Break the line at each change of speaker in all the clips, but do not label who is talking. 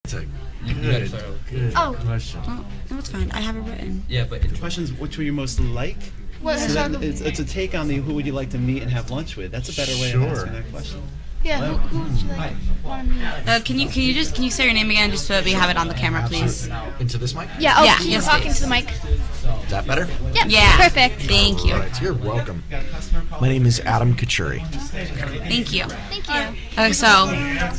It's a
good
question.
Oh, no, it's fine. I have it written.
Yeah, but
The question is, which were you most like?
What
So it's a take on the who would you like to meet and have lunch with. That's a better way of
Sure.
asking that question.
Yeah, who would you like want to meet?
Can you say your name again just so that we have it on the camera, please?
Into this mic?
Yeah, keep
yes,
talking
please.
to the mic.
Is that better?
Yep,
Yeah.
perfect.
Thank you.
All right, you're welcome. My name is Adam Couturier.
Thank you.
Thank you.
Okay, so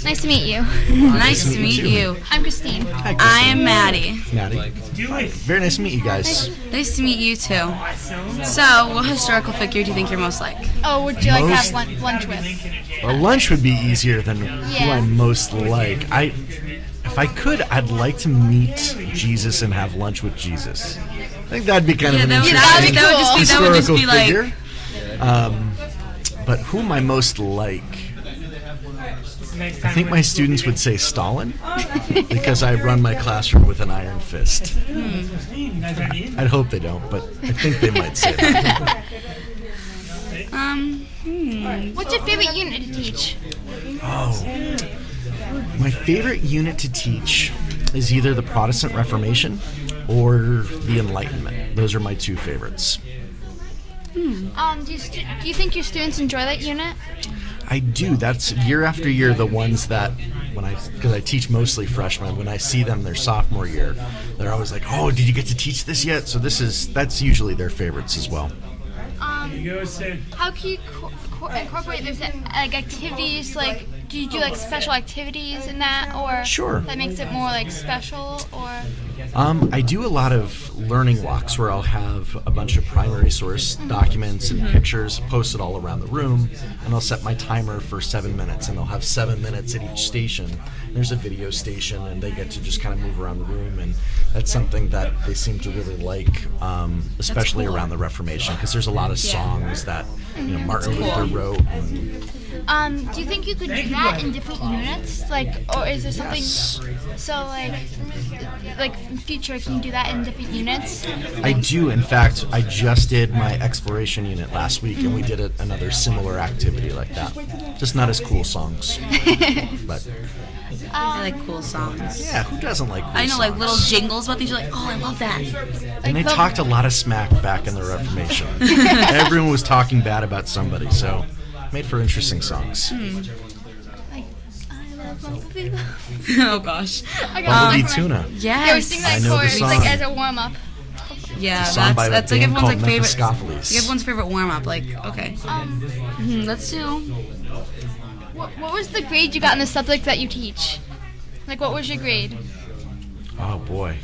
Nice to meet you.
nice to meet you.
I'm Christine.
Hi,
I am Maddie.
Maddie. Very nice to meet you guys.
Nice to meet you too. So, what historical figure do you think you're most like?
Oh, would you like to
Most-
have lunch with?
Well, lunch would be easier than who
Yeah.
I'm most like. If I could, I'd like to meet Jesus and have lunch with Jesus. I think that'd be kind of an interesting
that would just
historical
be like.
figure. But who am I most like? I think my students would say Stalin because I run my classroom with an iron fist. I'd hope they don't, but I think they might say that.
What's your favorite unit to teach?
Oh, my favorite unit to teach is either the Protestant Reformation or the Enlightenment. Those are my two favorites.
Do you think your students enjoy that unit?
I do. That's year after year the ones that because I teach mostly freshmen, when I see them their sophomore year, they're always like, "Oh, did you get to teach this yet?" So that's usually their favorites as well.
How can you incorporate those like activities? Like, do you do like special activities in that, or
Sure.
that makes it more like special, or?
I do a lot of learning walks where I'll have a bunch of primary source documents and pictures posted all around the room, and I'll set my timer for 7 minutes, and I'll have 7 minutes at each station. There's a video station, and they get to just kind of move around the room, and that's something that they seem to really like, especially around the Reformation, because there's a lot of songs that Martin Luther wrote.
Do you think you could do that in different units? Like, or is there something?
Yes.
So like in future, can you do that in different units?
I do. In fact, I just did my exploration unit last week, and we did another similar activity like that. Just not as cool songs, but
I like cool songs.
yeah, who doesn't like cool
I know,
songs?
like little jingles about these. You're like, oh, I love that.
And they talked a lot of smack back in the Reformation. Everyone was talking bad about somebody, so made for interesting songs.
Like, I love Bumblebee.
Oh gosh.
I got
Bumblebee
like,
Tuna.
Yeah, we sing that
I know the
chorus
song.
like as a warm up.
Yeah,
It's a song by a
that's like
band
everyone's like
called
favorite.
Mephistopheles.
Like everyone's favorite warm up. Like, okay, let's do.
What was the grade you got in the subject that you teach? Like, what was your grade?
Oh boy.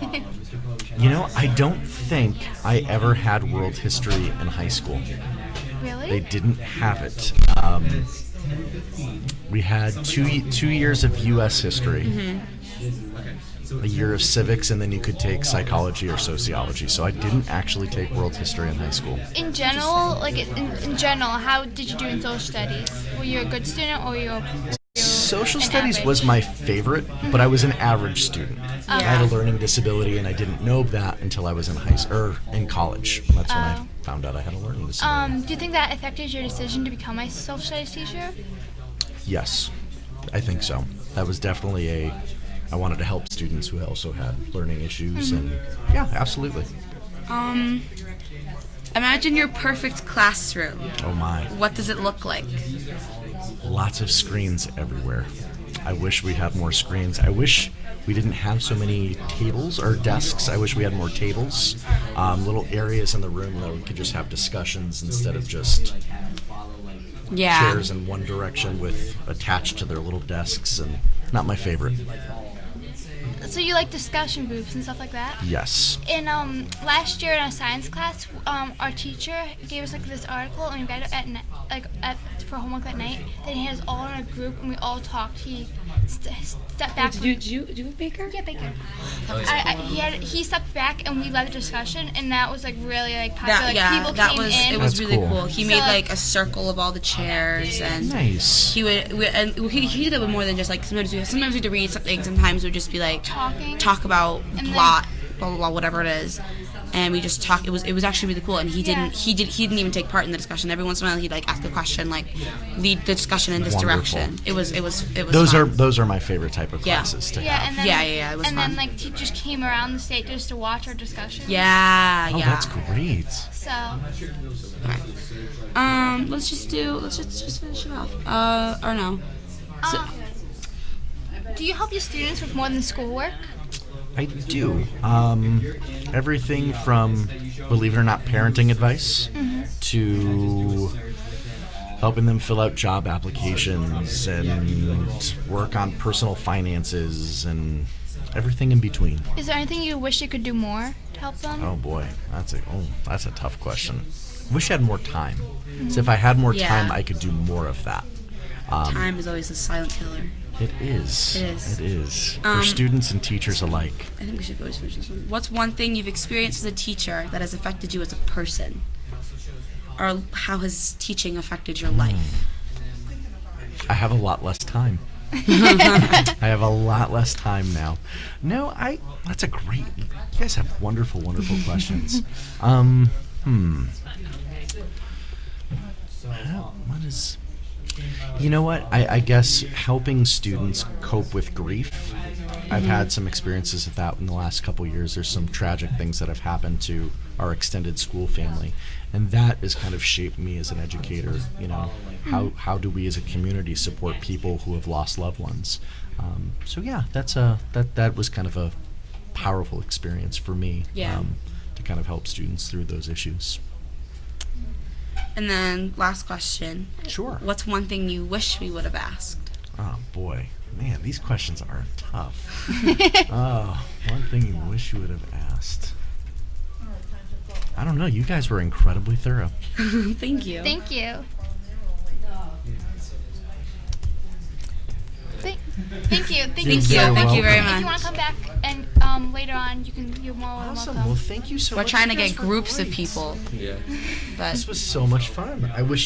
I don't think I ever had world history in high school. They
Really?
didn't have it. We had two years of U.S. history, a year of civics, and then you could take psychology or sociology. So I didn't actually take world history in high school.
In general, like in general, how did you do in social studies? Were you a good student or were you
Social
an
studies
average?
was my favorite, but I was an average student. I had a learning disability, and I didn't know that until I was in in college. That's when I found out I had a learning disability.
Do you think that affected your decision to become a social studies teacher?
Yes, I think so. That was definitely I wanted to help students who also had learning issues, and yeah, absolutely.
Imagine your perfect classroom.
Oh my.
What does it look like?
Lots of screens everywhere. I wish we had more screens. I wish we didn't have so many tables or desks. I wish we had more tables, little areas in the room that we could just have discussions instead of just
Yeah.
chairs in one direction with attached to their little desks, and not my favorite.
So you like discussion groups and stuff like that?
Yes.
In last year in a science class, our teacher gave us like this article, and we read it for homework at night. Then he had us all in a group, and we all talked. He stepped back.
Did you do a baker?
Yeah, Baker. He stepped back, and we led the discussion, and that was like really like popular. People
that
came
was
in.
it was
That's
really
cool.
cool. He
So,
made
like-
like a circle of all the chairs, and
Nice.
he did it with more than just like sometimes we had to read something. Sometimes it would just be like
Talking.
talk about
And then-
plot, blah blah blah, whatever it is. and we just talked. It was actually really cool, and he didn't even take part in the discussion. Every once in a while, he'd like ask a question, like lead the discussion in this
Wonderful.
direction. It was
Those
fun.
are my favorite type of classes to have.
And then,
Yeah, it was
and
fun.
then like teachers came around the state just to watch our discussion.
Yeah.
That's great.
So
Let's just finish it off. Or no. So,
do you help your students with more than schoolwork?
I do. Everything from, believe it or not, parenting advice to helping them fill out job applications and work on personal finances and everything in between.
Is there anything you wish you could do more to help them?
Oh boy, that's a tough question. Wish I had more time. So if I had more time, I could do more of that.
time is always a silent killer.
It is.
It is.
For students and teachers alike.
I think we should always finish this one. What's one thing you've experienced as a teacher that has affected you as a person? Or how has teaching affected your life?
I have a lot less time. I have a lot less time now. No, that's a great, you guys have wonderful, wonderful questions. What is, you know what, I guess helping students cope with grief. I've had some experiences of that in the last couple years. There's some tragic things that have happened to our extended school family, and that has kind of shaped me as an educator. You know, how do we as a community support people who have lost loved ones? So yeah, that was kind of a powerful experience for me. To kind of help students through those issues.
And then last question.
Sure.
What's one thing you wish we would have asked?
Oh boy, man, these questions are tough. One thing you wish you would have asked. I don't know. You guys were incredibly thorough.
Thank you.
Thank you. Thank you. Thank you so much.
Thank you very
If
much.
you want to come back and later on, you're more
Awesome.
welcome.
Well, thank you so
We're
much.
trying to
You guys
get
were
groups of
great.
people. But
This was so much fun. I wish you